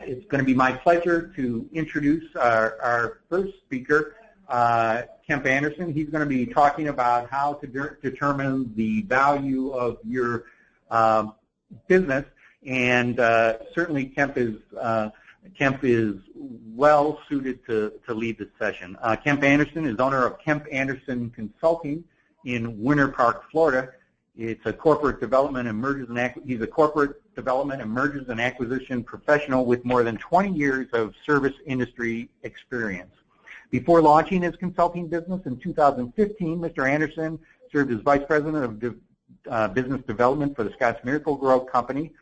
It's going to be my pleasure to introduce our first speaker, Kemp Anderson. He's going to be talking about how to determine the value of your business, and certainly Kemp is well suited to lead this session. Kemp Anderson is owner of Kemp Anderson Consulting in Winter Park, Florida. It's a corporate development and mergers and he's a corporate development and mergers and acquisition professional with more than 20 years of service industry experience. Before launching his consulting business in 2015, Mr. Anderson served as Vice President of Business Development for the Scotts Miracle-Gro Company,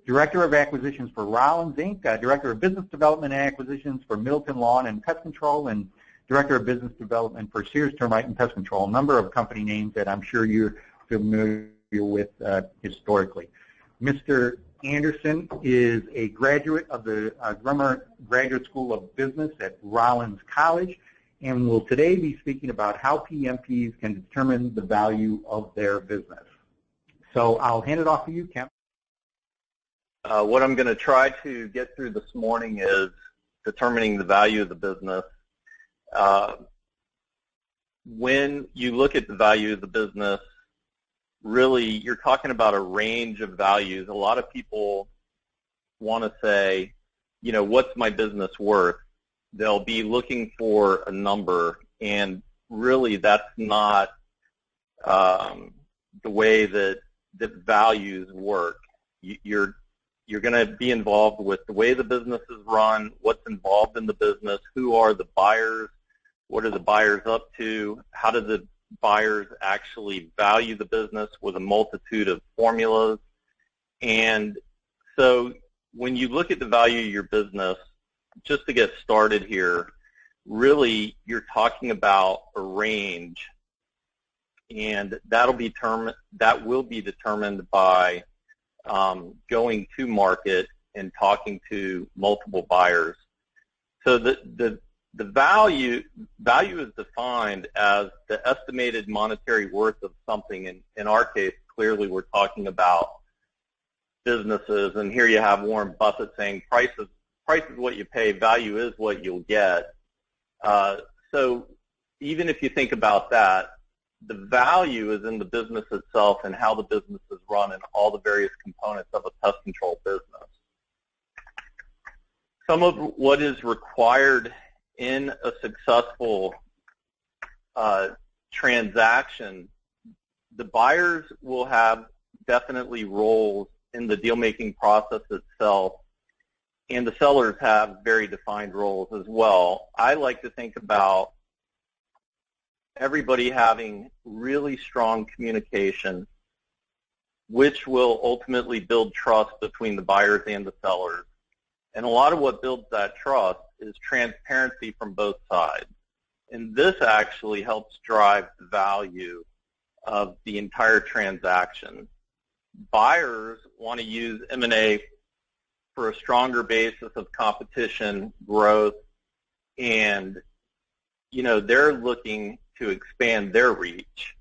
Director of Acquisitions for Rollins, Inc., Director of Business Development and Acquisitions for Middleton Lawn and Pest Control, and Director of Business Development for Sears Termite and Pest Control, a number of company names that I'm sure you're familiar with historically. Mr. Anderson is a graduate of the Grummer Graduate School of Business at Rollins College and will today be speaking about how PMPs can determine the value of their business. So I'll hand it off to you, Kemp. What I'm going to try to get through this morning is determining the value of the business. When you look at the value of the business, really you're talking about a range of values. A lot of people want to say, you know, what's my business worth? They'll be looking for a number, and really that's not the way that values work. You're going to be involved with the way the business is run, what's involved in the business, who are the buyers, what are the buyers up to, how do the buyers actually value the business with a multitude of formulas. And so when you look at the value of your business, just to get started here, really you're talking about a range, and that will be determined by going to market and talking to multiple buyers. So the value is defined as the estimated monetary worth of something. In our case, clearly we're talking about businesses, and here you have Warren Buffett saying price is what you pay, value is what you'll get. So even if you think about that, the value is in the business itself and how the business is run and all the various components of a pest control business. Some of what is required in a successful transaction, the buyers will have definitely roles in the deal-making process itself, and the sellers have very defined roles as well. I like to think about everybody having really strong communication, which will ultimately build trust between the buyers and the sellers. And a lot of what builds that trust is transparency from both sides. And this actually helps drive the value of the entire transaction. Buyers want to use M&A for a stronger basis of competition, growth, and they're looking to expand their reach.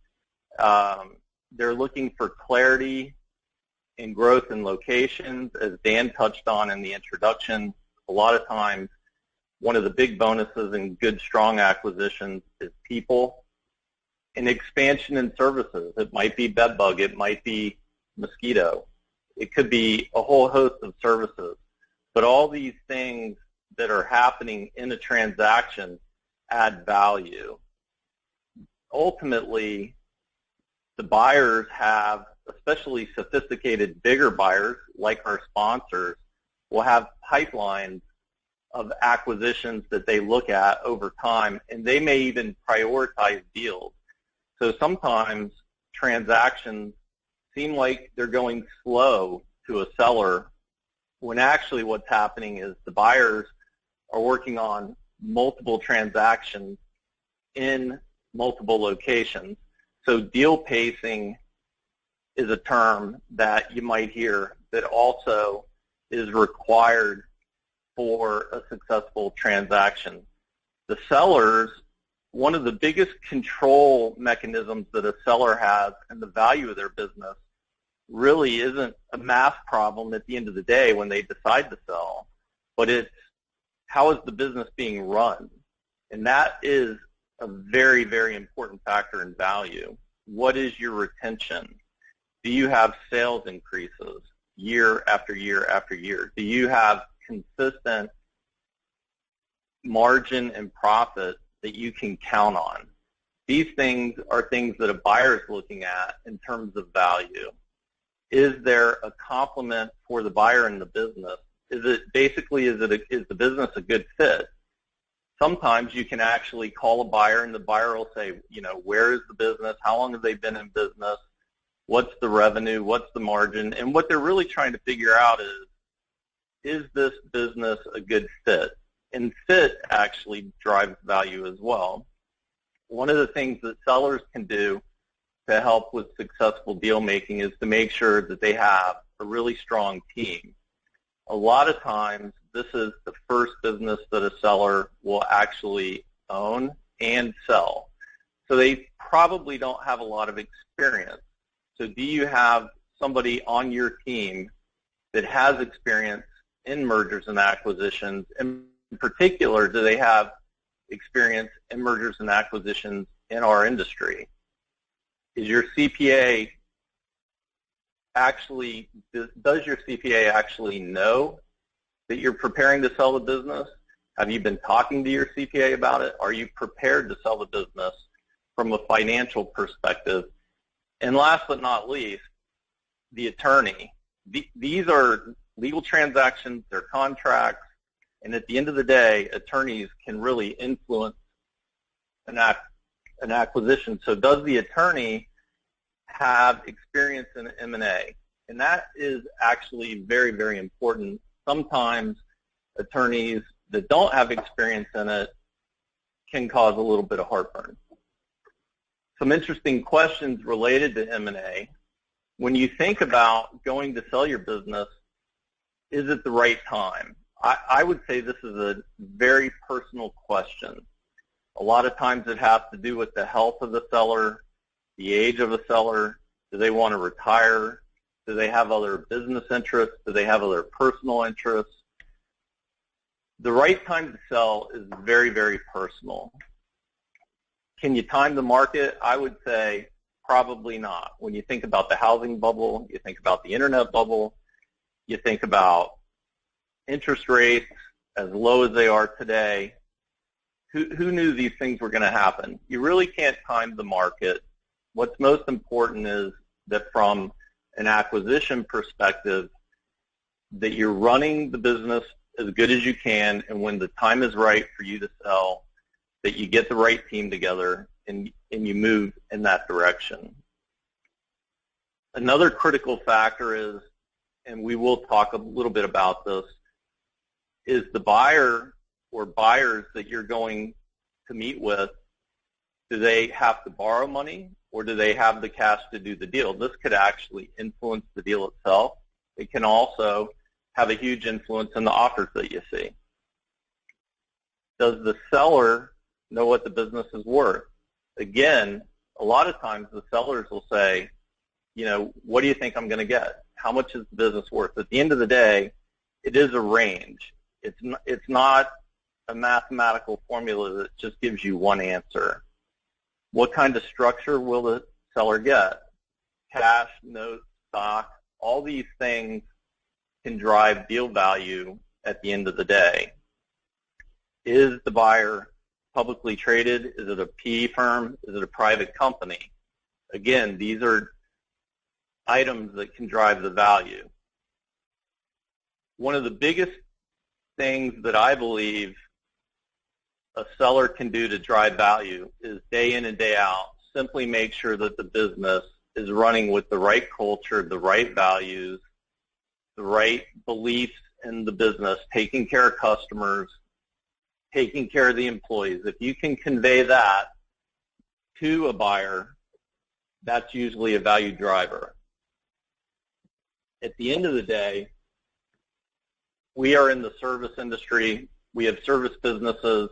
They're looking for clarity and growth in locations, as Dan touched on in the introduction. A lot of times, one of the big bonuses in good, strong acquisitions is people and expansion in services. It might be bed bug, it might be mosquito, it could be a whole host of services. But all these things that are happening in a transaction add value. Ultimately, the buyers have, especially sophisticated, bigger buyers like our sponsors, will have pipelines of acquisitions that they look at over time, and they may even prioritize deals. So sometimes transactions seem like they're going slow to a seller, when actually what's happening is the buyers are working on multiple transactions in multiple locations. So deal pacing is a term that you might hear that also is required for a successful transaction. The sellers, one of the biggest control mechanisms that a seller has in the value of their business really isn't a math problem at the end of the day when they decide to sell. but it's how is the business being run? And that is a very, very important factor in value. What is your retention? Do you have sales increases year after year after year? Do you have consistent margin and profit that you can count on? These things are things that a buyer is looking at in terms of value. Is there a complement for the buyer in the business? Is the business a good fit? Sometimes you can actually call a buyer and the buyer will say, where is the business? How long have they been in business? What's the revenue? What's the margin? And what they're really trying to figure out is this business a good fit? And fit actually drives value as well. One of the things that sellers can do to help with successful deal making is to make sure that they have a really strong team. A lot of times, this is the first business that a seller will actually own and sell. So they probably don't have a lot of experience. So do you have somebody on your team that has experience in mergers and acquisitions? In particular, do they have experience in mergers and acquisitions in our industry? Does your CPA actually know that you're preparing to sell the business? Have you been talking to your CPA about it? Are you prepared to sell the business from a financial perspective? And last but not least, the attorney. These are legal transactions, they're contracts, and at the end of the day, attorneys can really influence an acquisition. So does the attorney have experience in M&A? And that is actually very, very important. Sometimes attorneys that don't have experience in it can cause a little bit of heartburn. Some interesting questions related to M&A. When you think about going to sell your business, is it the right time? I would say this is a very personal question. A lot of times it has to do with the health of the seller, the age of the seller. Do they want to retire? Do they have other business interests? Do they have other personal interests? The right time to sell is very, very personal. Can you time the market? I would say probably not. When you think about the housing bubble, you think about the internet bubble, you think about interest rates as low as they are today, who knew these things were going to happen? You really can't time the market. What's most important is that from an acquisition perspective, that you're running the business as good as you can, and when the time is right for you to sell, that you get the right team together and you move in that direction. Another critical factor is, and we will talk a little bit about this, is the buyer or buyers that you're going to meet with, do they have to borrow money or do they have the cash to do the deal? This could actually influence the deal itself. It can also have a huge influence in the offers that you see. Does the seller know what the business is worth? Again, a lot of times the sellers will say, what do you think I'm going to get? How much is the business worth? At the end of the day, it is a range. It's not a mathematical formula that just gives you one answer. What kind of structure will the seller get? Cash, notes, stock, all these things can drive deal value at the end of the day. Is the buyer publicly traded? Is it a PE firm? Is it a private company? Again, these are items that can drive the value. One of the biggest things that I believe a seller can do to drive value is day in and day out, simply make sure that the business is running with the right culture, the right values, the right beliefs in the business, taking care of customers, taking care of the employees. If you can convey that to a buyer, that's usually a value driver. At the end of the day, we are in the service industry. We have service businesses.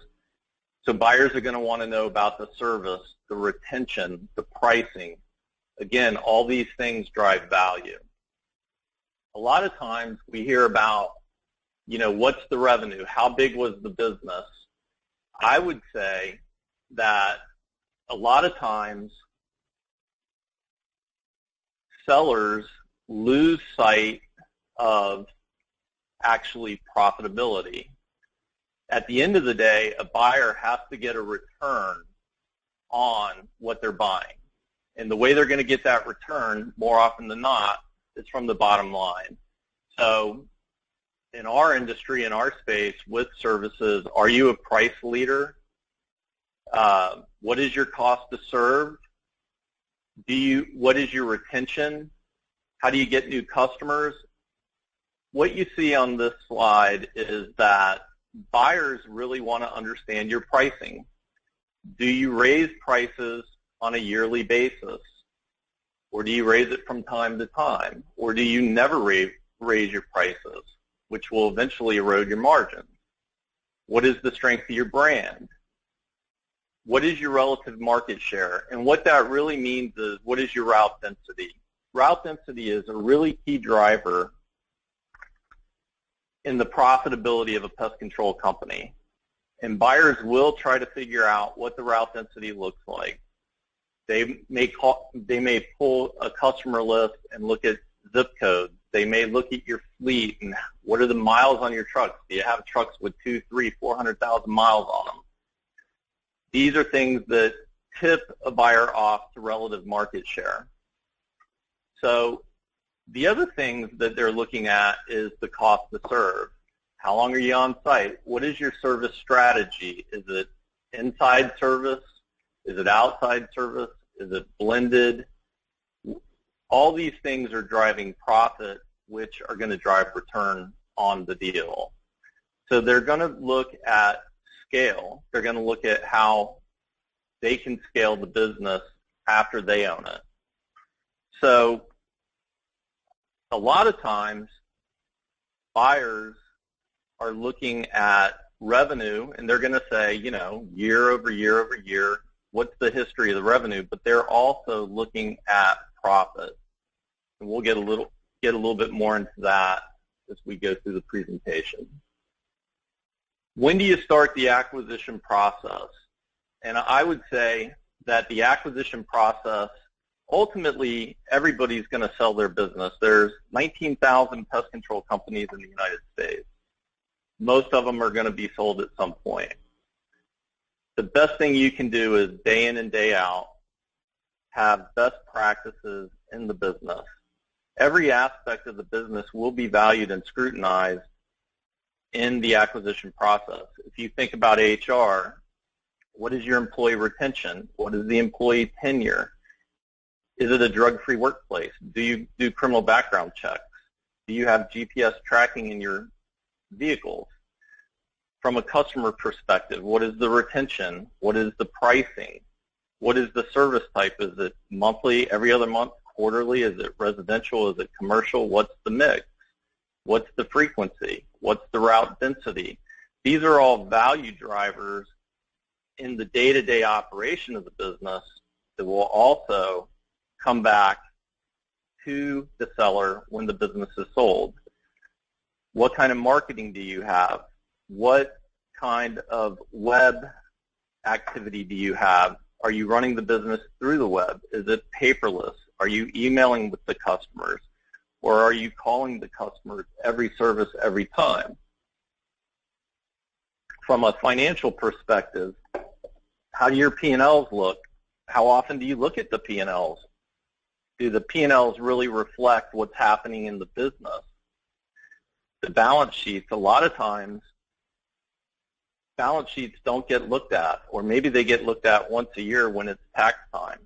So buyers are going to want to know about the service, the retention, the pricing. Again, all these things drive value. A lot of times we hear about What's the revenue? How big was the business? I would say that a lot of times sellers lose sight of actually profitability. At the end of the day, a buyer has to get a return on what they're buying. And the way they're going to get that return, more often than not, is from the bottom line. So in our industry, in our space, with services, are you a price leader? What is your cost to serve? What is your retention? How do you get new customers? What you see on this slide is that buyers really want to understand your pricing. Do you raise prices on a yearly basis? Or do you raise it from time to time? Or do you never raise your prices, which will eventually erode your margins? What is the strength of your brand? What is your relative market share? And what that really means is, what is your route density? Route density is a really key driver in the profitability of a pest control company. And buyers will try to figure out what the route density looks like. They may pull a customer list and look at zip codes. They may look at your fleet and what are the miles on your trucks. Do you have trucks with 200,000, 300,000, 400,000 miles on them? These are things that tip a buyer off to relative market share. So the other things that they're looking at is the cost to serve. How long are you on site? What is your service strategy? Is it inside service? Is it outside service? Is it blended? All these things are driving profit, which are going to drive return on the deal. So they're going to look at scale. They're going to look at how they can scale the business after they own it. So a lot of times buyers are looking at revenue, and they're going to say, year over year over year, what's the history of the revenue? But they're also looking at profit. And we'll get a little bit more into that as we go through the presentation. When do you start the acquisition process? And I would say that the acquisition process, ultimately, everybody's going to sell their business. There's 19,000 pest control companies in the United States. Most of them are going to be sold at some point. The best thing you can do is day in and day out, have best practices in the business. Every aspect of the business will be valued and scrutinized in the acquisition process. If you think about HR, what is your employee retention? What is the employee tenure? Is it a drug-free workplace? Do you do criminal background checks? Do you have GPS tracking in your vehicles? From a customer perspective, what is the retention? What is the pricing? What is the service type? Is it monthly, every other month, quarterly? Is it residential? Is it commercial? What's the mix? What's the frequency? What's the route density? These are all value drivers in the day-to-day operation of the business that will also come back to the seller when the business is sold. What kind of marketing do you have? What kind of web activity do you have? Are you running the business through the web? Is it paperless? Are you emailing with the customers? Or are you calling the customers every service every time? From a financial perspective, how do your P&Ls look? How often do you look at the P&Ls? Do the P&Ls really reflect what's happening in the business? The balance sheets, a lot of times, balance sheets don't get looked at, or maybe they get looked at once a year when it's tax time.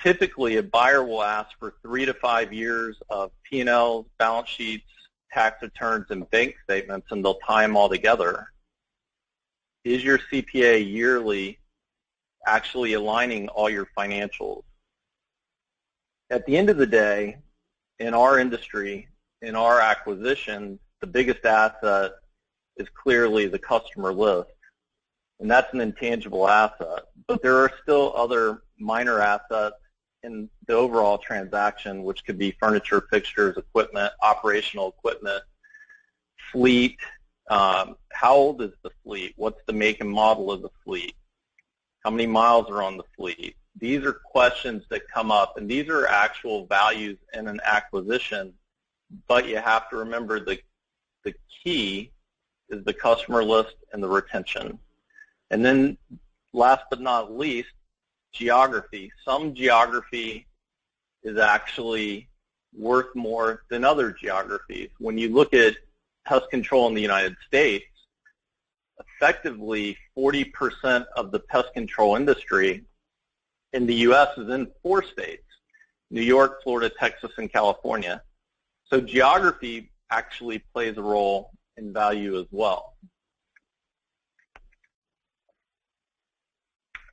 Typically, a buyer will ask for 3 to 5 years of P&Ls, balance sheets, tax returns, and bank statements, and they'll tie them all together. Is your CPA yearly actually aligning all your financials? At the end of the day, in our industry, in our acquisition, the biggest asset is clearly the customer list, and that's an intangible asset. But there are still other minor assets in the overall transaction, which could be furniture, fixtures, equipment, operational equipment, fleet, how old is the fleet? What's the make and model of the fleet? How many miles are on the fleet? These are questions that come up, and these are actual values in an acquisition, but you have to remember the key is the customer list and the retention. And then last but not least, geography. Some geography is actually worth more than other geographies. When you look at pest control in the United States, effectively 40% of the pest control industry in the U.S. is in 4 states, New York, Florida, Texas, and California. So geography actually plays a role in value as well.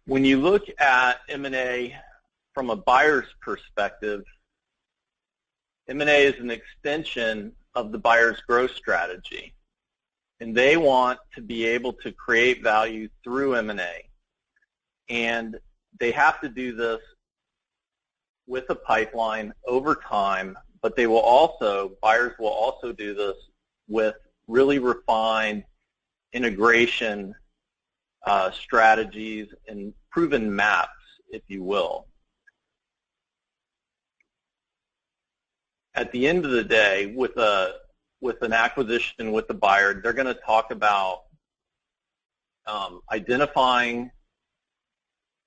When you look at M&A from a buyer's perspective, M&A is an extension of the buyer's growth strategy, and they want to be able to create value through M&A, and they have to do this with a pipeline over time, but they will also, buyers will also do this with really refined integration strategies and proven maps, if you will. At the end of the day, with an acquisition with the buyer, they're going to talk about identifying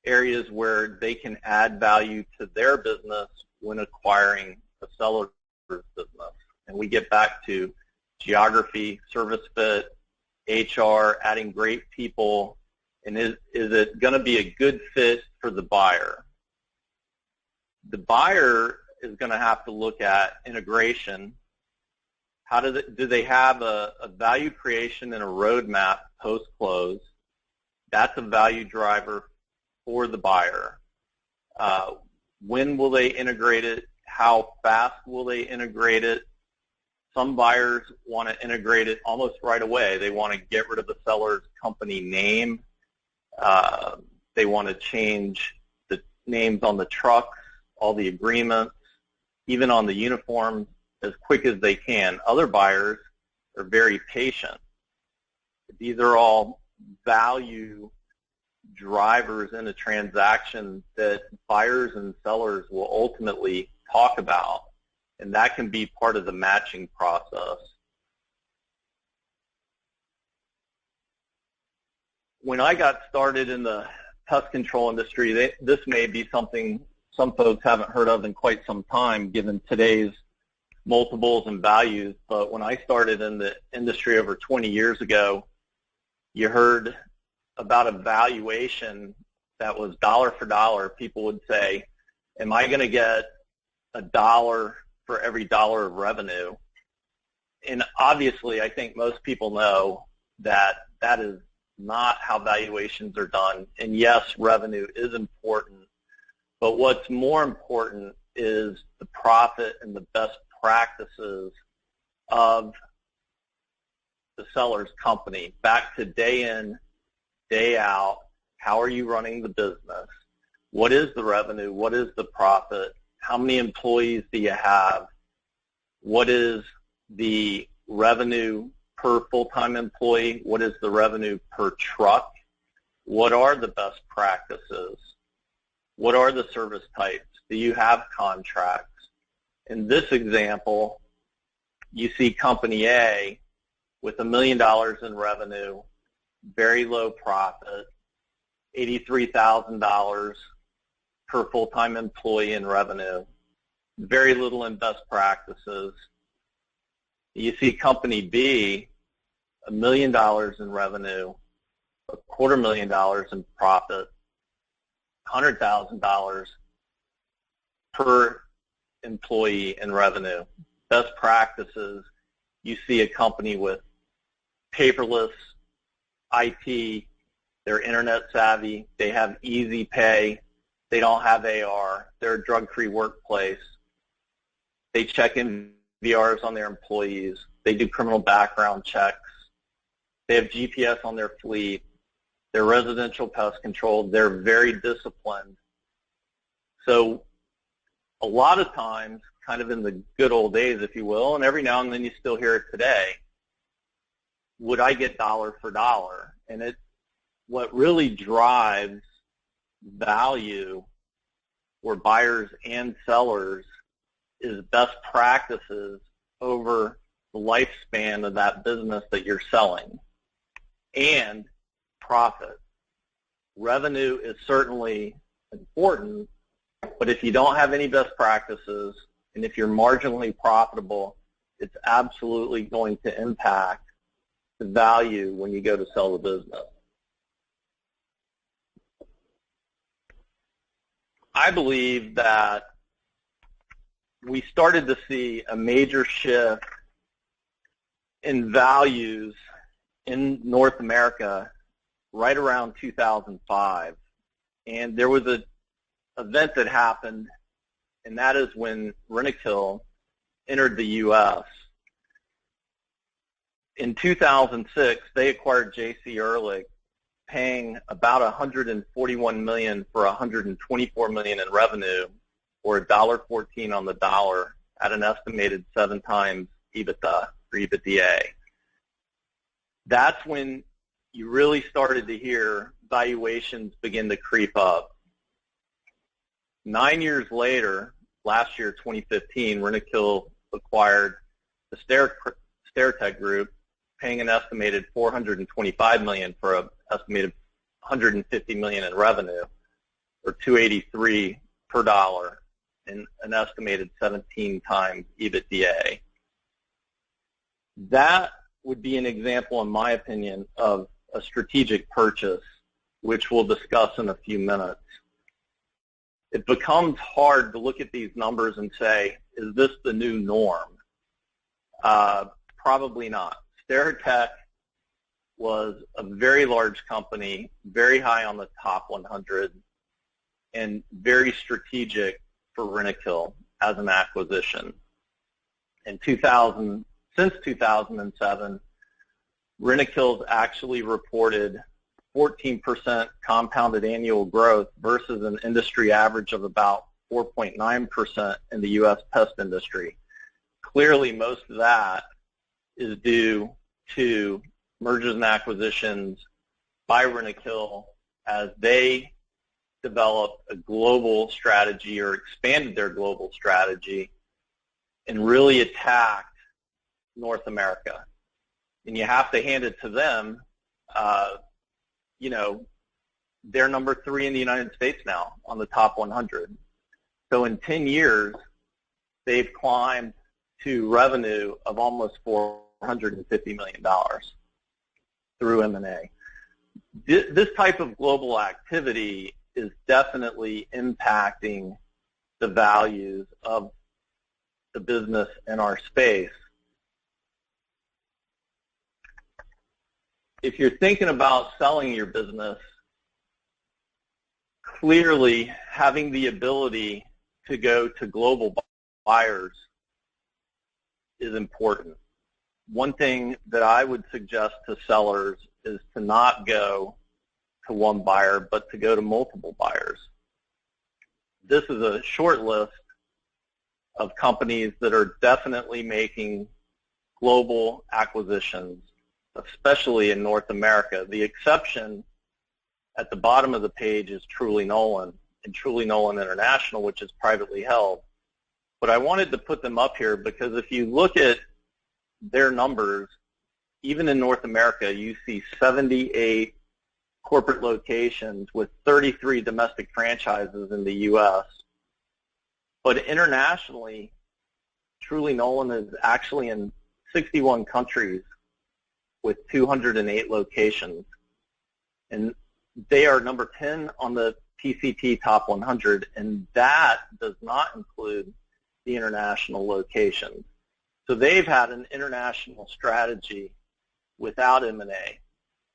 areas where they can add value to their business when acquiring a seller's business. And we get back to geography, service fit, HR, adding great people, and is it going to be a good fit for the buyer? The buyer is going to have to look at integration. How do they have a value creation and a roadmap post-close? That's a value driver for the buyer. When will they integrate it? How fast will they integrate it? Some buyers want to integrate it almost right away. They want to get rid of the seller's company name. They want to change the names on the trucks, all the agreements, even on the uniforms as quick as they can. Other buyers are very patient. These are all value drivers in a transaction that buyers and sellers will ultimately talk about, and that can be part of the matching process. When I got started in the pest control industry, this may be something some folks haven't heard of in quite some time, given today's multiples and values, but when I started in the industry over 20 years ago, you heard about a valuation that was dollar for dollar. People would say, am I going to get $1 for every dollar of revenue? And obviously, I think most people know that that is not how valuations are done. And yes, revenue is important, but what's more important is the profit and the best practices of the seller's company. Back to day in, day out, how are you running the business? What is the revenue? What is the profit? How many employees do you have? What is the revenue per full-time employee? What is the revenue per truck? What are the best practices? What are the service types? Do you have contracts? In this example, you see Company A with $1 million in revenue, very low profit, $83,000 per full-time employee in revenue, very little in best practices. You see Company B, $1 million in revenue, $250,000 in profit, $100,000 per employee in revenue. Best practices, you see a company with paperless IT, they're internet savvy, they have easy pay, they don't have AR, they're a drug-free workplace, they check in VRs on their employees, they do criminal background checks, they have GPS on their fleet, they're residential pest control, they're very disciplined. So a lot of times, kind of in the good old days, if you will, and every now and then you still hear it today, would I get dollar for dollar? And what really drives value for buyers and sellers is best practices over the lifespan of that business that you're selling, and profit. Revenue is certainly important, but if you don't have any best practices and if you're marginally profitable, it's absolutely going to impact the value when you go to sell the business. I believe that we started to see a major shift in values in North America right around 2005. And there was an event that happened, and that is when Rentokil entered the U.S. In 2006, they acquired J.C. Ehrlich, paying about $141 million for $124 million in revenue, or $1.14 on the dollar, at an estimated 7 times EBITDA or EBITDA. That's when you really started to hear valuations begin to creep up. 9 years later, last year, 2015, Rentokil acquired the Stertech Group, paying an estimated $425 million for an estimated $150 million in revenue, or $2.83 per dollar, and an estimated 17 times EBITDA. That would be an example, in my opinion, of a strategic purchase, which we'll discuss in a few minutes. It becomes hard to look at these numbers and say, is this the new norm? Probably not. Stertech was a very large company, very high on the top 100, and very strategic for Rentokil as an acquisition. Since 2007, Rentokil's actually reported 14% compounded annual growth versus an industry average of about 4.9% in the U.S. pest industry. Clearly, most of that is due to mergers and acquisitions by Rentokil as they developed a global strategy or expanded their global strategy and really attacked North America. And you have to hand it to them. They're number 3 in the United States now on the top 100. So in 10 years, they've climbed to revenue of almost $450 million through M&A. This type of global activity is definitely impacting the values of the business in our space. If you're thinking about selling your business, clearly having the ability to go to global buyers is important. One thing that I would suggest to sellers is to not go to one buyer, but to go to multiple buyers. This is a short list of companies that are definitely making global acquisitions, especially in North America. The exception at the bottom of the page is Truly Nolan and Truly Nolan International, which is privately held. But I wanted to put them up here because if you look at their numbers, even in North America, you see 78 corporate locations with 33 domestic franchises in the U.S. But internationally, Truly Nolan is actually in 61 countries with 208 locations. And they are number 10 on the PCT Top 100, and that does not include the international locations. So they've had an international strategy without M&A.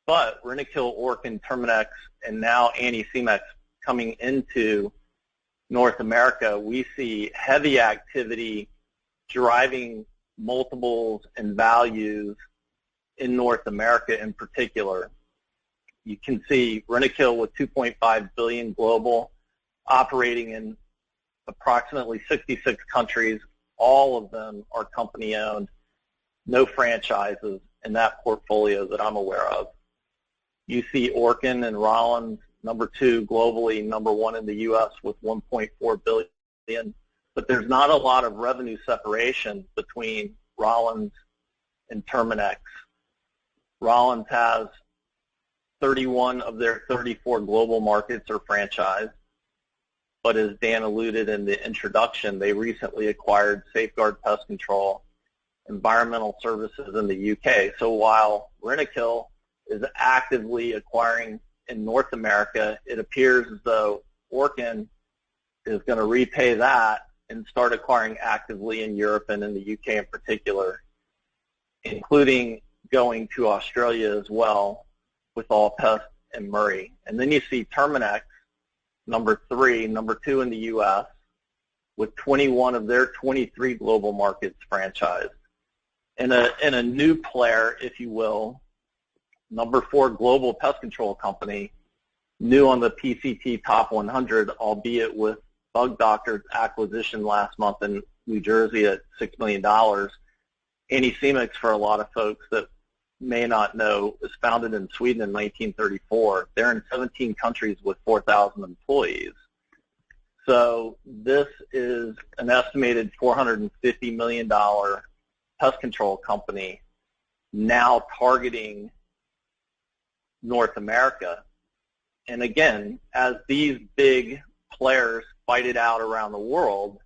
But Rentokil, Orkin, Terminex, and now Anti-Cemex coming into North America, we see heavy activity driving multiples and values in North America in particular. You can see Rentokil with $2.5 billion global, operating in approximately 66 countries. All of them are company-owned, no franchises, in that portfolio that I'm aware of. You see Orkin and Rollins, number 2 globally, number 1 in the U.S. with $1.4 billion. But there's not a lot of revenue separation between Rollins and Terminix. Rollins has 31 of their 34 global markets are franchised. But as Dan alluded in the introduction, they recently acquired Safeguard Pest Control, Environmental Services in the UK. So while Rentokil is actively acquiring in North America, it appears as though Orkin is going to repay that and start acquiring actively in Europe and in the UK in particular, including going to Australia as well with All Pest and Murray. And then you see Terminix, number 3, number 2 in the U.S., with 21 of their 23 global markets franchised. And a new player, if you will, number 4 global pest control company, new on the PCT Top 100, albeit with Bug Doctor's acquisition last month in New Jersey at $6 million. Antisemix, for a lot of folks that may not know, was founded in Sweden in 1934. They're in 17 countries with 4,000 employees. So this is an estimated $450 million pest control company now targeting North America. And again, as these big players fight it out around the world,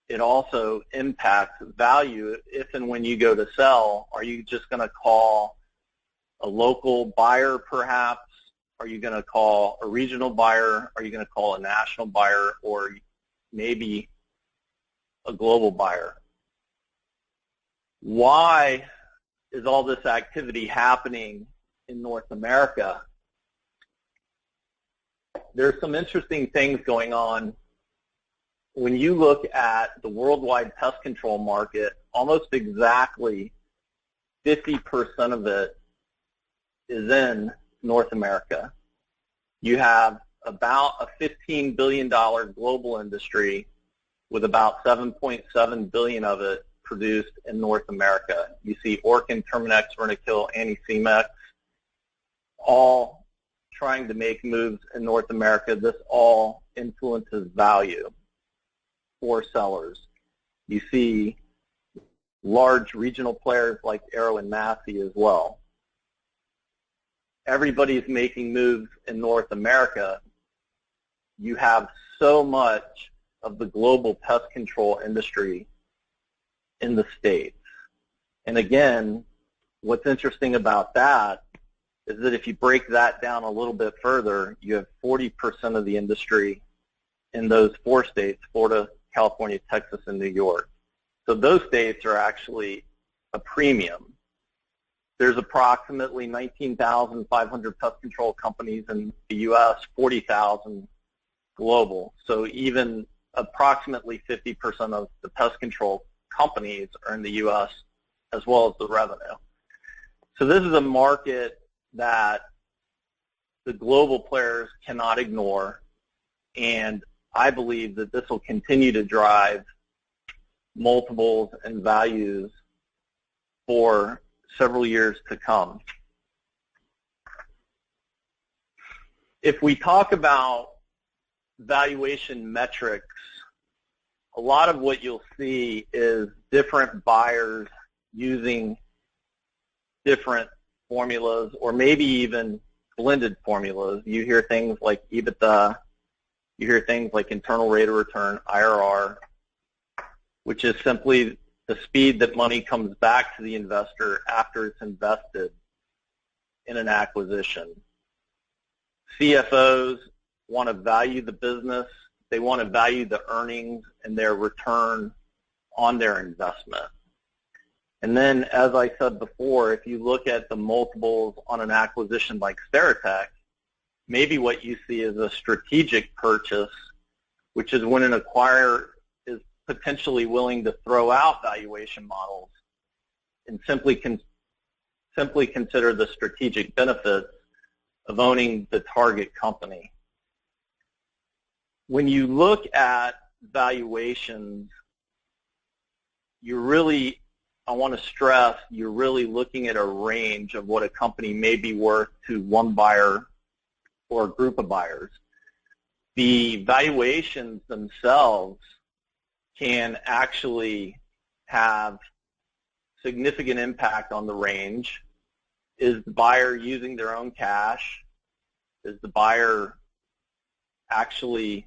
it also impacts value. If and when you go to sell, are you just going to call a local buyer perhaps? Are you going to call a regional buyer? Are you going to call a national buyer, or maybe a global buyer? Why is all this activity happening in North America? There's some interesting things going on. When you look at the worldwide pest control market, almost exactly 50% of it is in North America. You have about a $15 billion global industry with about $7.7 billion of it produced in North America. You see Orkin, Terminix, Rentokil, Antisemix, all trying to make moves in North America. This all influences value for sellers. You see large regional players like Arrow and Massey as well. Everybody's making moves in North America. You have so much of the global pest control industry in the States. And again, what's interesting about that is that if you break that down a little bit further, you have 40% of the industry in those 4 states, Florida, California, Texas, and New York. So those states are actually a premium. There's approximately 19,500 pest control companies in the U.S., 40,000 global. So even approximately 50% of the pest control companies are in the U.S. as well as the revenue. So this is a market that the global players cannot ignore, and I believe that this will continue to drive multiples and values for several years to come. If we talk about valuation metrics, a lot of what you'll see is different buyers using different formulas, or maybe even blended formulas. You hear things like EBITDA, you hear things like internal rate of return, IRR, which is simply the speed that money comes back to the investor after it's invested in an acquisition. CFOs want to value the business. They want to value the earnings and their return on their investment. And then, as I said before, if you look at the multiples on an acquisition like Steritech, maybe what you see is a strategic purchase, which is when an acquirer is potentially willing to throw out valuation models and simply consider the strategic benefits of owning the target company. When you look at valuations, you're really I want to stress you're really looking at a range of what a company may be worth to one buyer or a group of buyers. The valuations themselves can actually have significant impact on the range. Is the buyer using their own cash? Is the buyer actually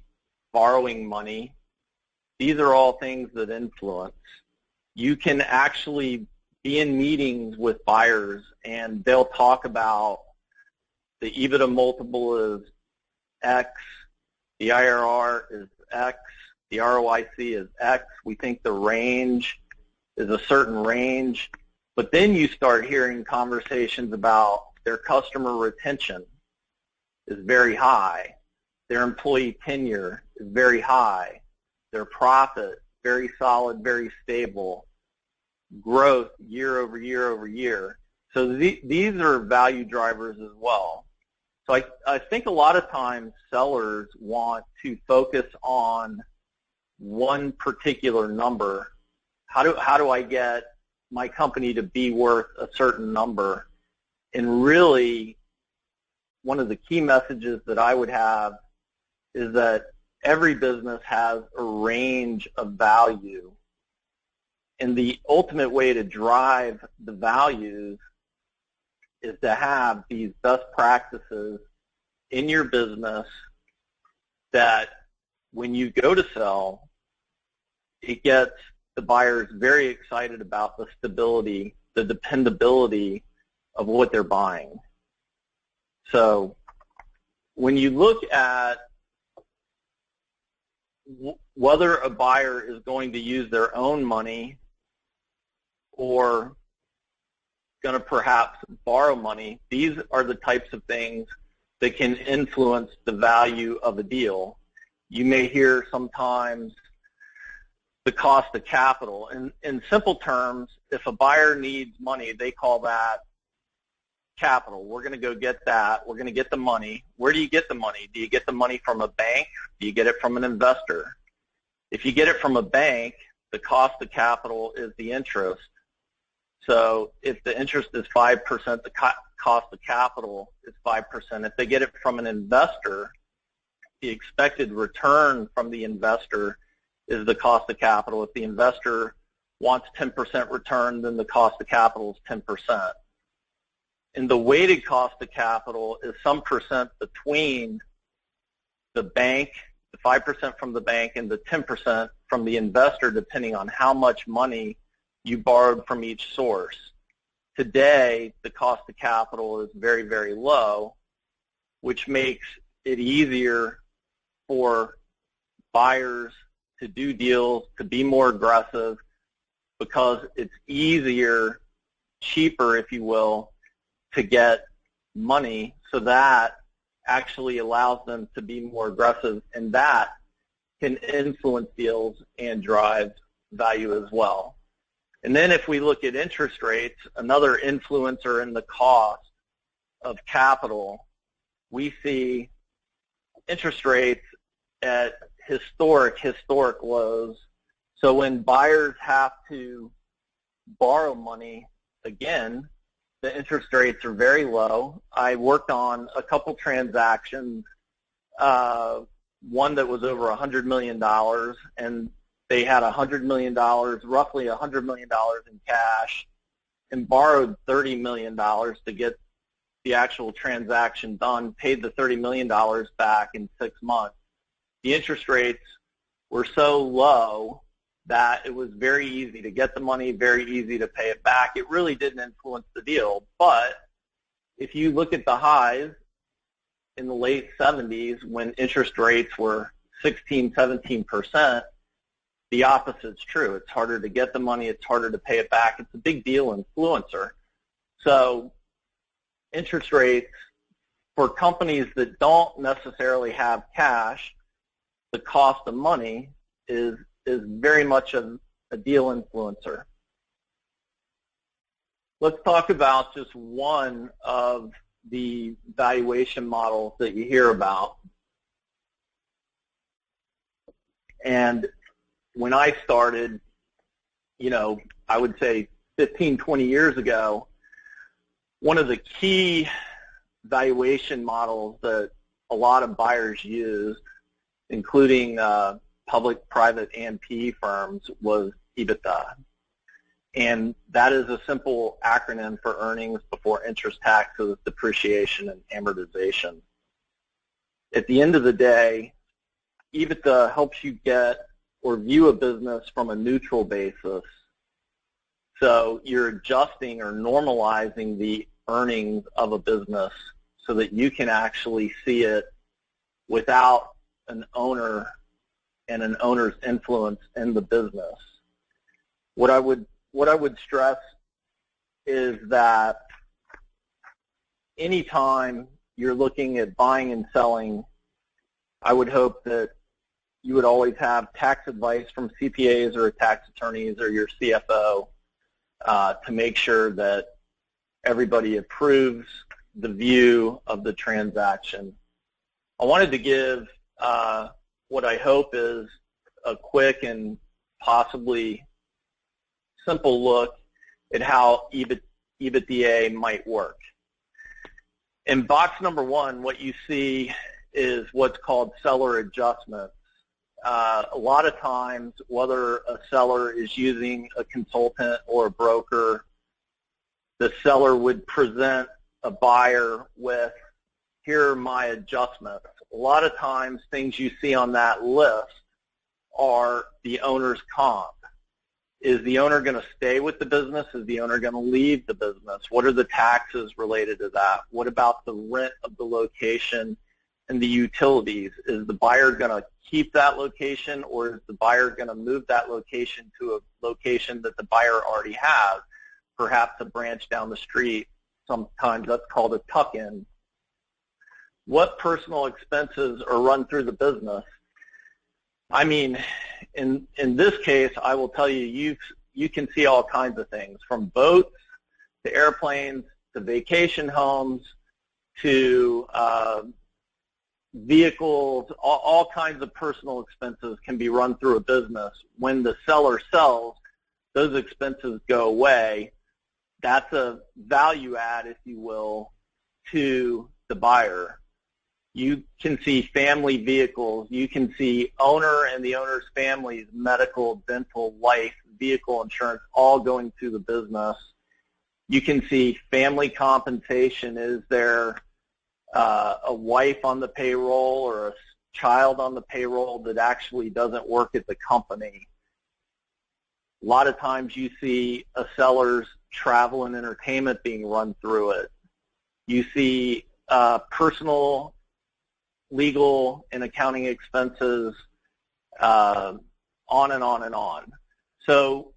borrowing money? These are all things that influence. You can actually be in meetings with buyers and they'll talk about the EBITDA multiple is X, the IRR is X, the ROIC is X. We think the range is a certain range. But then you start hearing conversations about their customer retention is very high. Their employee tenure is very high. Their profit, very solid, very stable. Growth year over year over year. So these are value drivers as well. So I think a lot of times sellers want to focus on one particular number. How do I get my company to be worth a certain number? And really, one of the key messages that I would have is that every business has a range of value. And the ultimate way to drive the values is to have these best practices in your business that when you go to sell, it gets the buyers very excited about the stability, the dependability of what they're buying. So when you look at whether a buyer is going to use their own money or going to perhaps borrow money, these are the types of things that can influence the value of a deal. You may hear sometimes the cost of capital. In simple terms, if a buyer needs money, they call that capital. We're going to go get that. We're going to get the money. Where do you get the money? Do you get the money from a bank? Do you get it from an investor? If you get it from a bank, the cost of capital is the interest. So if the interest is 5%, the cost of capital is 5%. If they get it from an investor, the expected return from the investor is the cost of capital. If the investor wants 10% return, then the cost of capital is 10%. And the weighted cost of capital is some percent between the bank, the 5% from the bank, and the 10% from the investor, depending on how much money you borrowed from each source. Today, the cost of capital is very, very low, which makes it easier for buyers to do deals, to be more aggressive, because it's easier, cheaper, if you will, to get money, so that actually allows them to be more aggressive, and that can influence deals and drive value as well. And then if we look at interest rates, another influencer in the cost of capital, we see interest rates at historic lows. So when buyers have to borrow money, again, the interest rates are very low. I worked on a couple transactions, one that was over $100 million, and they had $100 million, roughly $100 million in cash, and borrowed $30 million to get the actual transaction done, paid the $30 million back in 6 months. The interest rates were so low that it was very easy to get the money, very easy to pay it back. It really didn't influence the deal. But if you look at the highs in the late 70s when interest rates were 16, 17%, the opposite's true. It's harder to get the money. It's harder to pay it back. It's a big deal influencer. So interest rates for companies that don't necessarily have cash, the cost of money is very much a deal influencer. Let's talk about just one of the valuation models that you hear about. And when I started, I would say 15, 20 years ago, one of the key valuation models that a lot of buyers used, including public, private, and PE firms, was EBITDA. And that is a simple acronym for earnings before interest, taxes, depreciation, and amortization. At the end of the day, EBITDA helps you get or view a business from a neutral basis. So you're adjusting or normalizing the earnings of a business so that you can actually see it without an owner and an owner's influence in the business. What I would stress is that anytime you're looking at buying and selling, I would hope that you would always have tax advice from CPAs or tax attorneys or your CFO to make sure that everybody approves the view of the transaction. I wanted to give what I hope is a quick and possibly simple look at how EBITDA might work. In box number 1, what you see is what's called seller adjustments. A lot of times, whether a seller is using a consultant or a broker, the seller would present a buyer with, here are my adjustments. A lot of times, things you see on that list are the owner's comp. Is the owner going to stay with the business? Is the owner going to leave the business? What are the taxes related to that? What about the rent of the location and the utilities? Is the buyer going to keep that location, or is the buyer going to move that location to a location that the buyer already has, perhaps a branch down the street? Sometimes that's called a tuck-in. What personal expenses are run through the business? I mean, in this case, I will tell you, you can see all kinds of things, from boats to airplanes to vacation homes to vehicles. All kinds of personal expenses can be run through a business. When the seller sells, those expenses go away. That's a value add, if you will, to the buyer. You can see family vehicles. You can see owner and the owner's family's medical, dental, life, vehicle insurance all going through the business. You can see family compensation. Is there a wife on the payroll or a child on the payroll that actually doesn't work at the company? A lot of times you see a seller's travel and entertainment being run through it. You see personal, legal, and accounting expenses, on and on and on. So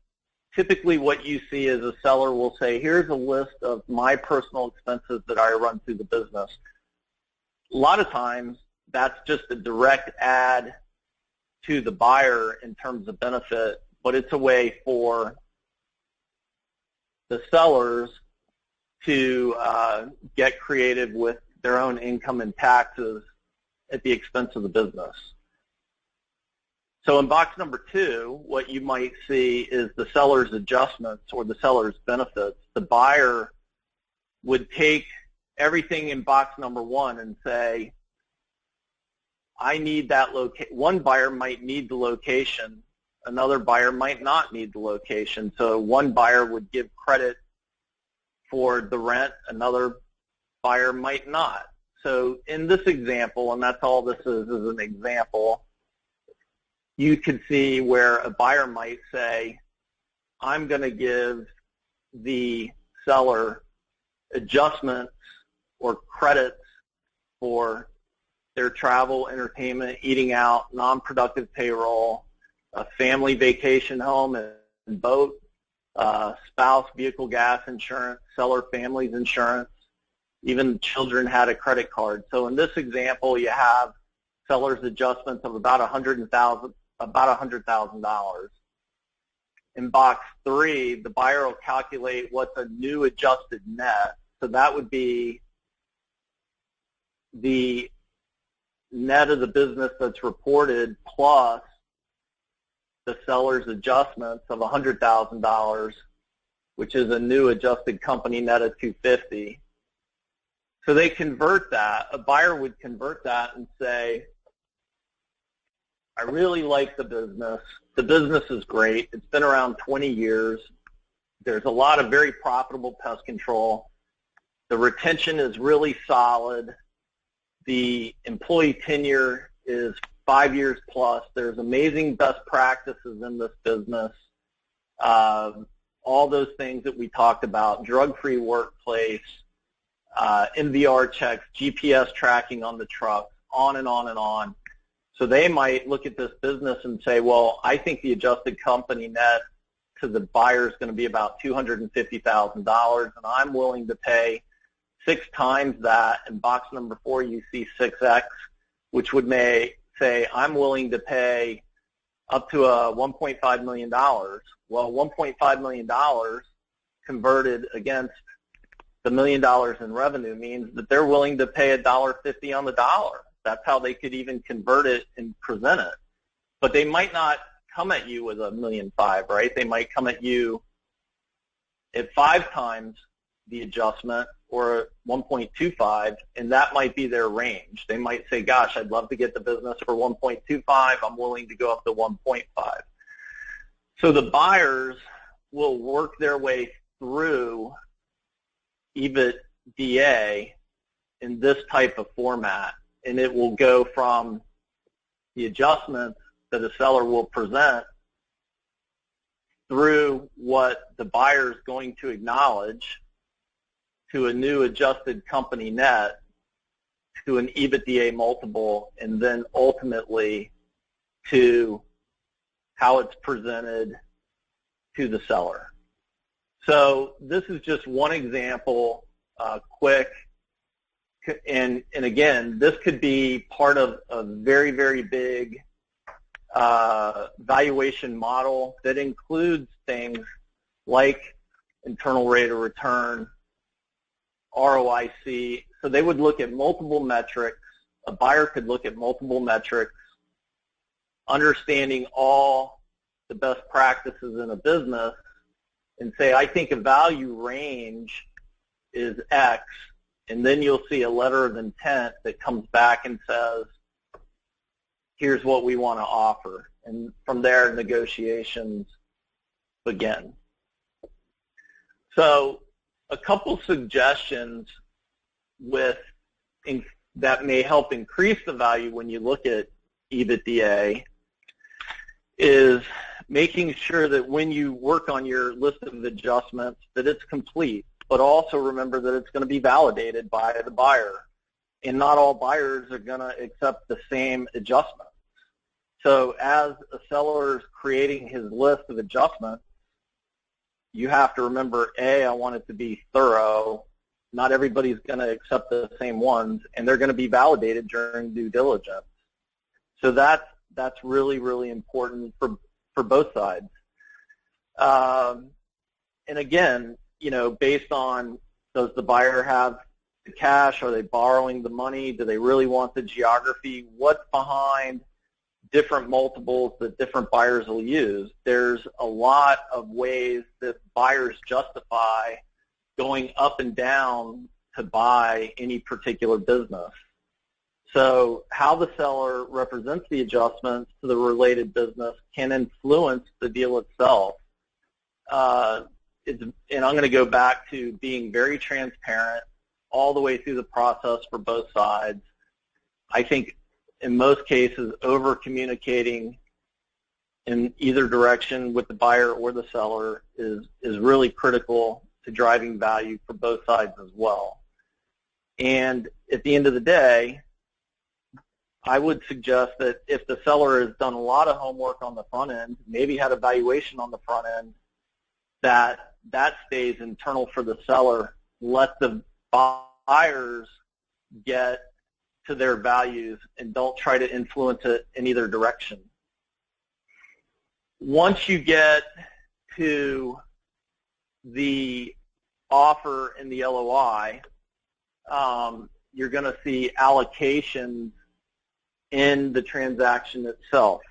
typically what you see is a seller will say, here's a list of my personal expenses that I run through the business. A lot of times that's just a direct add to the buyer in terms of benefit, but it's a way for the sellers to get creative with their own income and taxes at the expense of the business. So in box number 2, what you might see is the seller's adjustments or the seller's benefits. The buyer would take everything in box number 1 and say, I need that location. One buyer might need the location. Another buyer might not need the location. So one buyer would give credit for the rent. Another buyer might not. So in this example, and that's all this is an example, you could see where a buyer might say, I'm going to give the seller adjustments or credits for their travel, entertainment, eating out, non-productive payroll, a family vacation home and boat, spouse vehicle gas insurance, seller family's insurance. Even children had a credit card. So in this example, you have seller's adjustments of about $100,000. In box 3, the buyer will calculate what's a new adjusted net. So that would be the net of the business that's reported plus the seller's adjustments of $100,000, which is a new adjusted company net of 250. So they convert that. A buyer would convert that and say, I really like the business. The business is great. It's been around 20 years. There's a lot of very profitable pest control. The retention is really solid. The employee tenure is 5 years plus. There's amazing best practices in this business. All those things that we talked about, drug-free workplace, MVR checks, GPS tracking on the truck, on and on and on. So they might look at this business and say, well, I think the adjusted company net to the buyer is going to be about $250,000, and I'm willing to pay 6 times that. In box number 4, you see 6X, which would say I'm willing to pay up to $1.5 million. Well, $1.5 million converted against the $1 million in revenue means that they're willing to pay $1.50 on the dollar. That's how they could even convert it and present it. But they might not come at you with $1.5 million, right? They might come at you at 5 times the adjustment or 1.25, and that might be their range. They might say, gosh, I'd love to get the business for 1.25. I'm willing to go up to 1.5. So the buyers will work their way through EBITDA in this type of format, and it will go from the adjustments that a seller will present through what the buyer is going to acknowledge to a new adjusted company net to an EBITDA multiple, and then ultimately to how it's presented to the seller. So this is just one example, quick, and again, this could be part of a very, very big valuation model that includes things like internal rate of return, ROIC. So they would look at multiple metrics. A buyer could look at multiple metrics, understanding all the best practices in a business, and say, I think a value range is X, and then you'll see a letter of intent that comes back and says, here's what we want to offer. And from there, negotiations begin. So a couple suggestions that may help increase the value when you look at EBITDA is making sure that when you work on your list of adjustments that it's complete, but also remember that it's going to be validated by the buyer. And not all buyers are going to accept the same adjustment. So as a seller is creating his list of adjustments, you have to remember, A, I want it to be thorough. Not everybody's going to accept the same ones, and they're going to be validated during due diligence. So that's really, really important for both sides. And again, based on, does the buyer have the cash? Are they borrowing the money? Do they really want the geography? What's behind different multiples that different buyers will use? There's a lot of ways that buyers justify going up and down to buy any particular business. So how the seller represents the adjustments to the related business can influence the deal itself. And I'm going to go back to being very transparent all the way through the process for both sides. I think in most cases, over-communicating in either direction with the buyer or the seller is really critical to driving value for both sides as well. And at the end of the day, I would suggest that if the seller has done a lot of homework on the front end, maybe had a valuation on the front end, that stays internal for the seller. Let the buyers get to their values and don't try to influence it in either direction. Once you get to the offer and the LOI, you're going to see allocations in the transaction itself.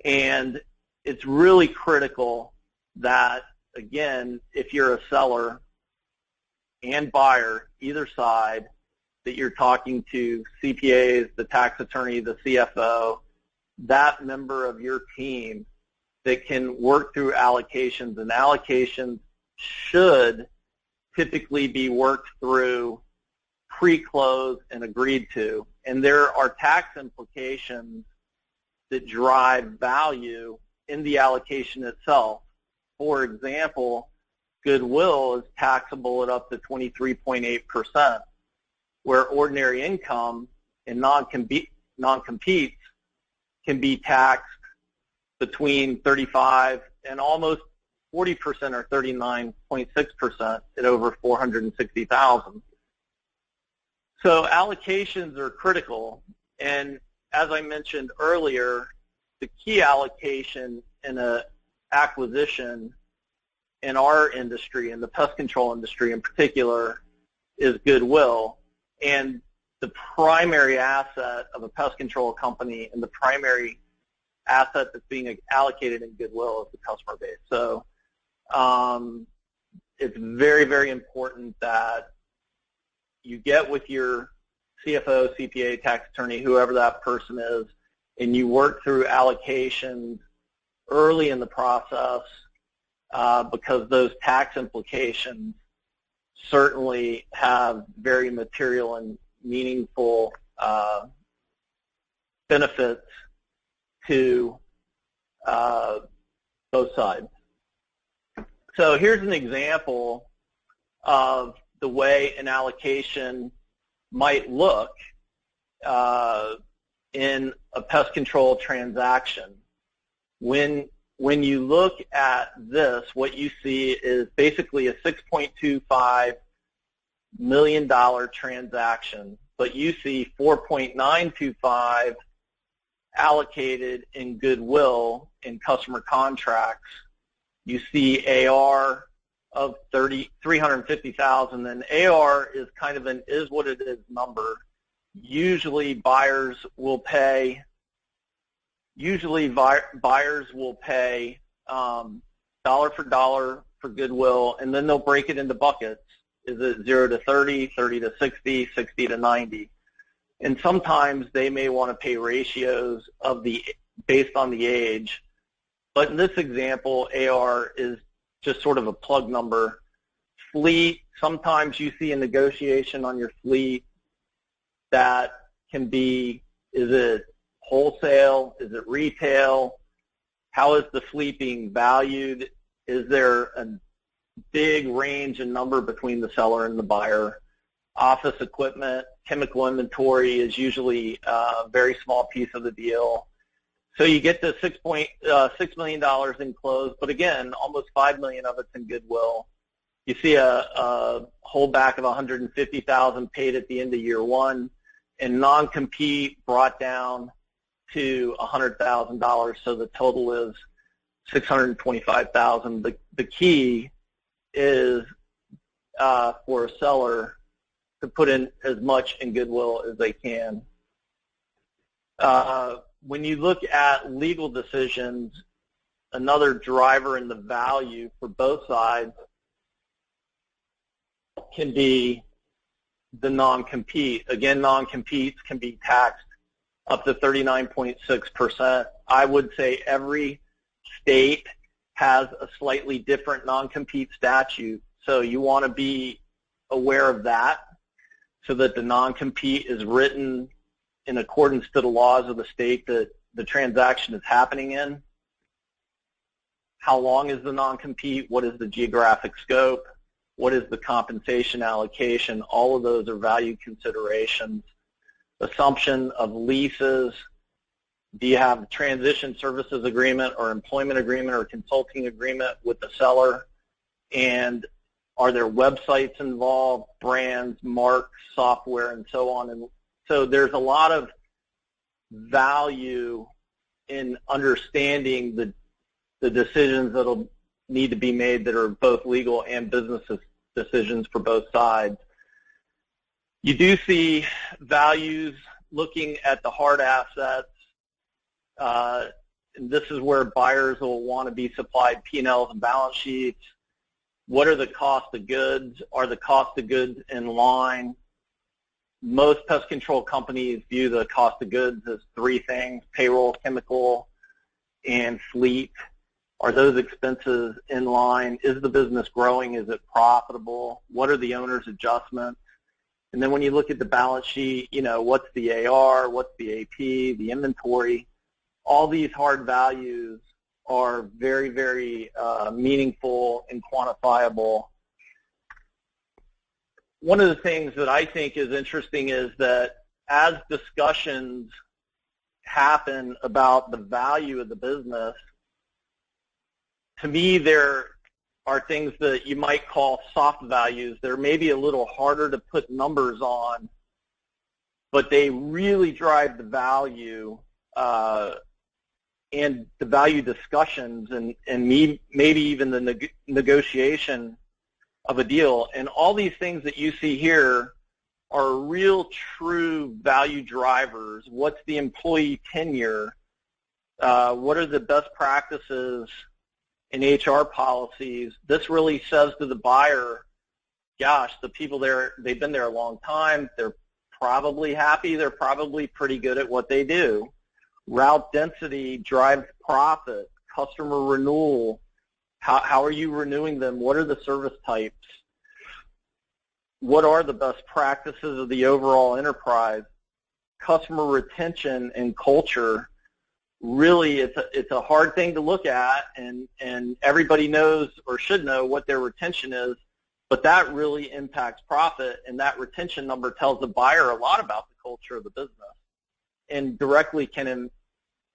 And it's really critical that again, if you're a seller and buyer, either side, that you're talking to CPAs, the tax attorney, the CFO, that member of your team that can work through allocations, and allocations should typically be worked through pre-close and agreed to. And there are tax implications that drive value in the allocation itself. For example, goodwill is taxable at up to 23.8%, where ordinary income and non-competes can be taxed between 35 and almost 40% or 39.6% at over $460,000. So allocations are critical, and as I mentioned earlier, the key allocation in an acquisition in our industry, in the pest control industry in particular, is goodwill. And the primary asset of a pest control company and the primary asset that's being allocated in goodwill is the customer base. So it's very, very important that you get with your CFO, CPA, tax attorney, whoever that person is, and you work through allocations early in the process because those tax implications certainly have very material and meaningful benefits to both sides. So here's an example of the way an allocation might look in a pest control transaction. When you look at this, what you see is basically a $6.25 million transaction, but you see $4.925 allocated in goodwill in customer contracts. You see AR of $350,000, and AR is kind of an is what it is number. Usually buyers will pay dollar for dollar for goodwill, and then they'll break it into buckets. Is it 0 to 30, 30 to 60, 60 to 90? And sometimes they may want to pay ratios based on the age. But in this example, AR is just sort of a plug number. Fleet, sometimes you see a negotiation on your fleet that can be, is it wholesale? Is it retail? How is the fleet being valued? Is there a big range in number between the seller and the buyer? Office equipment, chemical inventory is usually a very small piece of the deal. So you get to $6 million in close, but again, almost $5 million of it's in goodwill. You see a holdback of $150,000 paid at the end of year one, and non-compete brought down to $100,000, so the total is $625,000. The key is for a seller to put in as much in goodwill as they can. When you look at legal decisions, another driver in the value for both sides can be the non-compete. Again, non-competes can be taxed up to 39.6%. I would say every state has a slightly different non-compete statute, so you want to be aware of that so that the non-compete is written in accordance to the laws of the state that the transaction is happening in. How long is the non-compete? What is the geographic scope? What is the compensation allocation? All of those are value considerations. Assumption of leases. Do you have a transition services agreement or employment agreement or consulting agreement with the seller? And are there websites involved, brands, marks, software, and so on? And so there's a lot of value in understanding the decisions that will need to be made that are both legal and business decisions for both sides. You do see values looking at the hard assets. And this is where buyers will want to be supplied P&Ls and balance sheets. What are the cost of goods? Are the cost of goods in line? Most pest control companies view the cost of goods as three things: payroll, chemical, and fleet. Are those expenses in line? Is the business growing? Is it profitable? What are the owner's adjustments? And then when you look at the balance sheet, what's the AR, what's the AP, the inventory? All these hard values are very, very meaningful and quantifiable. One of the things that I think is interesting is that as discussions happen about the value of the business, to me there are things that you might call soft values. They're maybe a little harder to put numbers on, but they really drive the value and the value discussions and maybe even the negotiation of a deal. And all these things that you see here are real, true value drivers. What's the employee tenure? What are the best practices in HR policies? This really says to the buyer, gosh, the people there, they've been there a long time. They're probably happy. They're probably pretty good at what they do. Route density drives profit. Customer renewal. How are you renewing them? What are the service types? What are the best practices of the overall enterprise? Customer retention and culture. Really, it's a hard thing to look at, and everybody knows or should know what their retention is, but that really impacts profit, and that retention number tells the buyer a lot about the culture of the business and directly can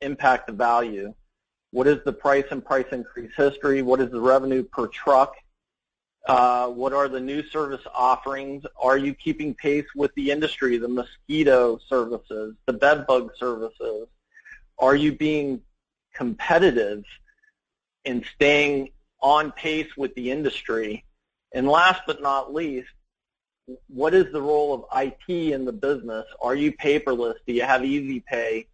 impact the value. What is the price and price increase history? What is the revenue per truck? What are the new service offerings? Are you keeping pace with the industry, the mosquito services, the bed bug services? Are you being competitive and staying on pace with the industry? And last but not least, what is the role of IT in the business? Are you paperless? Do you have easy pay?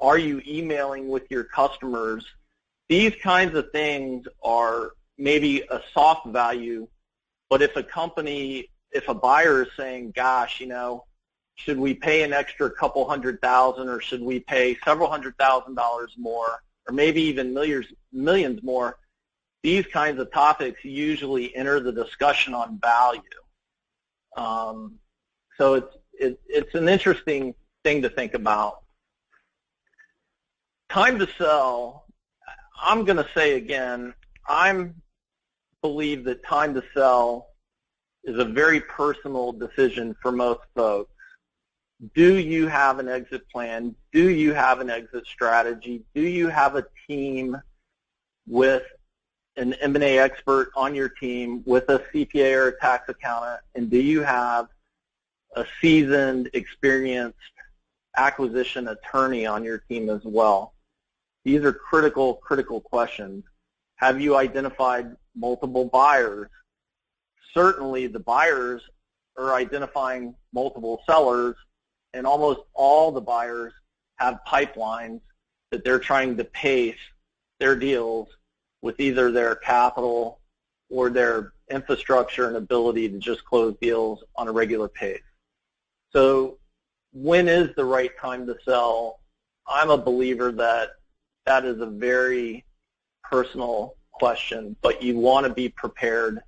Are you emailing with your customers? These kinds of things are maybe a soft value, but if a buyer is saying, gosh, should we pay an extra couple $100,000, or should we pay several $100,000 more, or maybe even millions more? These kinds of topics usually enter the discussion on value. So it's an interesting thing to think about. Time to sell. I'm going to say again, I believe that time to sell is a very personal decision for most folks. Do you have an exit plan? Do you have an exit strategy? Do you have a team with an M&A expert on your team, with a CPA or a tax accountant? And do you have a seasoned, experienced acquisition attorney on your team as well? These are critical questions. Have you identified multiple buyers? Certainly the buyers are identifying multiple sellers, and almost all the buyers have pipelines that they're trying to pace their deals with either their capital or their infrastructure and ability to just close deals on a regular pace. So when is the right time to sell? I'm a believer that that is a very personal question, but you want to be prepared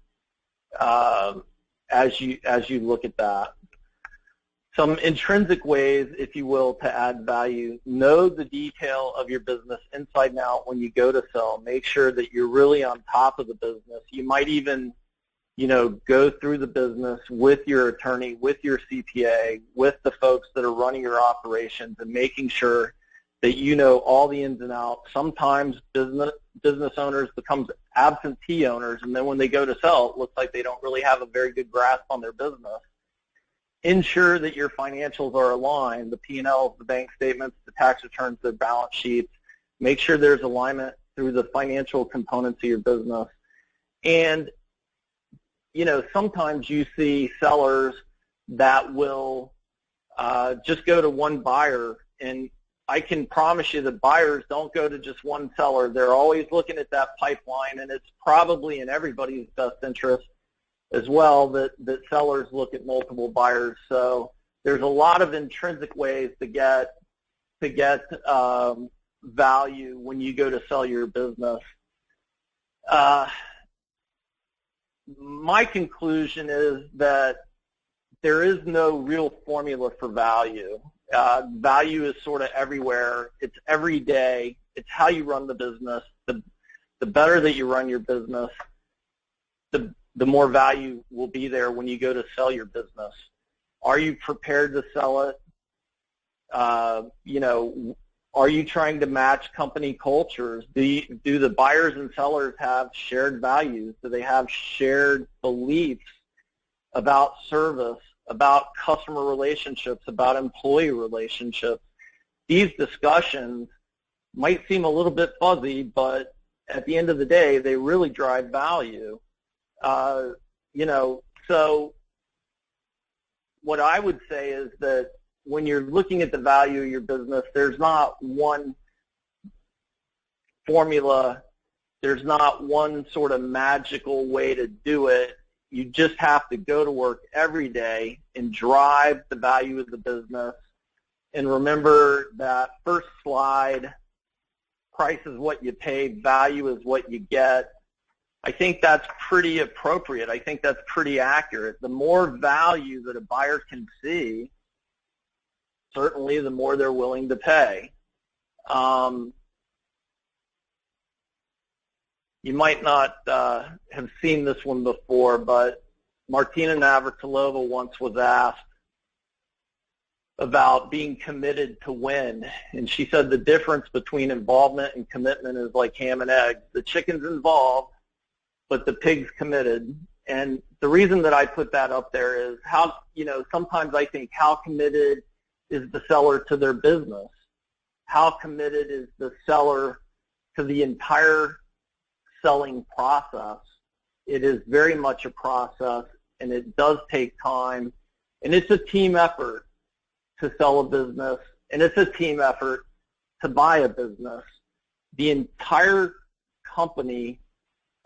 as you look at that. Some intrinsic ways, if you will, to add value. Know the detail of your business inside and out when you go to sell. Make sure that you're really on top of the business. You might even, go through the business with your attorney, with your CPA, with the folks that are running your operations, and making sure that you know all the ins and outs. Sometimes business owners become absentee owners, and then when they go to sell, it looks like they don't really have a very good grasp on their business. Ensure that your financials are aligned, the P&Ls, the bank statements, the tax returns, the balance sheets. Make sure there's alignment through the financial components of your business. And, sometimes you see sellers that will just go to one buyer, and I can promise you that buyers don't go to just one seller. They're always looking at that pipeline, and it's probably in everybody's best interest as well that sellers look at multiple buyers. So there's a lot of intrinsic ways to get value when you go to sell your business. My conclusion is that there is no real formula for value. Value is sort of everywhere. It's every day. It's how you run the business. The better that you run your business, the more value will be there when you go to sell your business. Are you prepared to sell it? Are you trying to match company cultures? Do the buyers and sellers have shared values? Do they have shared beliefs about service, about customer relationships, about employee relationships? These discussions might seem a little bit fuzzy, but at the end of the day, they really drive value. So what I would say is that when you're looking at the value of your business, there's not one formula. There's not one sort of magical way to do it. You just have to go to work every day and drive the value of the business. And remember that first slide, price is what you pay, value is what you get. I think that's pretty appropriate. I think that's pretty accurate. The more value that a buyer can see, certainly the more they're willing to pay. You might not have seen this one before, but Martina Navratilova once was asked about being committed to win, and she said the difference between involvement and commitment is like ham and eggs. The chicken's involved, but the pig's committed. And the reason that I put that up there is how, sometimes I think how committed is the seller to their business? How committed is the seller to the entire selling process? It is very much a process, and it does take time, and it's a team effort to sell a business, and it's a team effort to buy a business. The entire company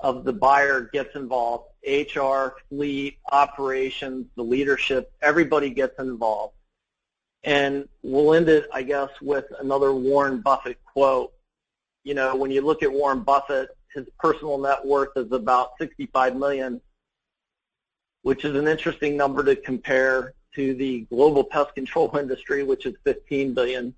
of the buyer gets involved. HR, fleet, operations, the leadership, everybody gets involved. And we'll end it, I guess, with another Warren Buffett quote. When you look at Warren Buffett, his personal net worth is about $65 million, which is an interesting number to compare to the global pest control industry, which is $15 billion.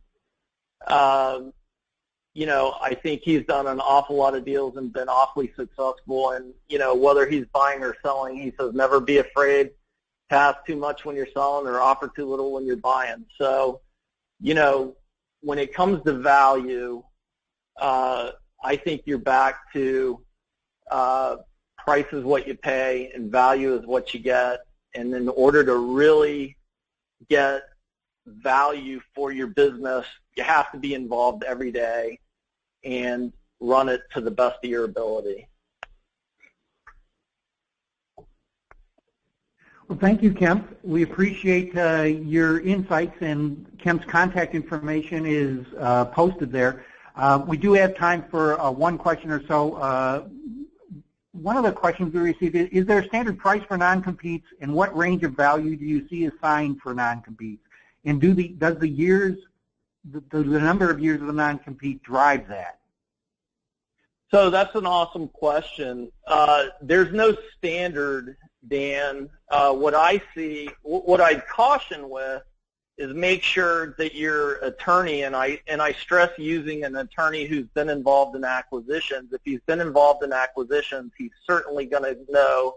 I think he's done an awful lot of deals and been awfully successful. And, whether he's buying or selling, he says never be afraid to ask too much when you're selling or offer too little when you're buying. So, when it comes to value, I think you're back to price is what you pay and value is what you get. And in order to really get value for your business, you have to be involved every day and run it to the best of your ability. Well, thank you, Kemp. We appreciate your insights, and Kemp's contact information is posted there. We do have time for one question or so. One of the questions we received is there a standard price for non-competes, and what range of value do you see assigned for non-competes? And does the number of years of the non-compete drive that? So that's an awesome question. There's no standard, Dan. What I'd caution with is make sure that your attorney, and I stress using an attorney who's been involved in acquisitions. If he's been involved in acquisitions, he's certainly going to know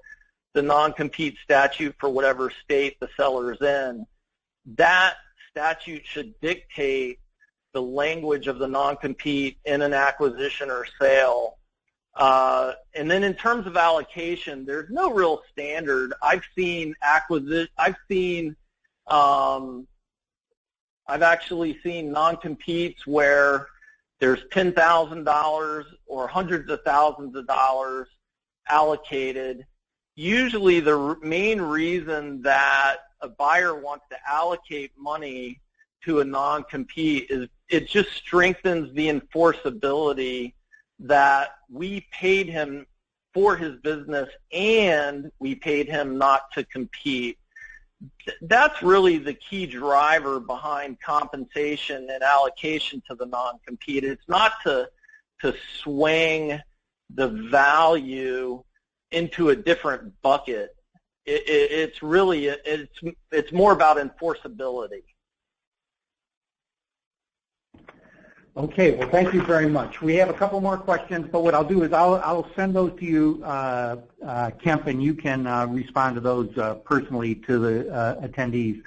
the non-compete statute for whatever state the seller's in. That statute should dictate the language of the non-compete in an acquisition or sale. And then in terms of allocation, there's no real standard. I've actually seen non-competes where there's $10,000 or hundreds of thousands of dollars allocated. Usually the main reason that a buyer wants to allocate money to a non-compete is it just strengthens the enforceability that we paid him for his business and we paid him not to compete. That's really the key driver behind compensation and allocation to the non-compete. It's not to swing the value into a different bucket. It's really, it's more about enforceability. Okay, well, thank you very much. We have a couple more questions, but what I'll do is I'll send those to you, Kemp, and you can respond to those personally to the attendees.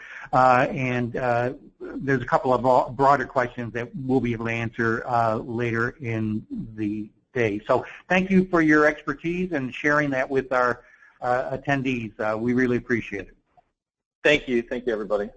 There's a couple of broader questions that we'll be able to answer later in the day. So thank you for your expertise and sharing that with our attendees. We really appreciate it. Thank you. Thank you, everybody.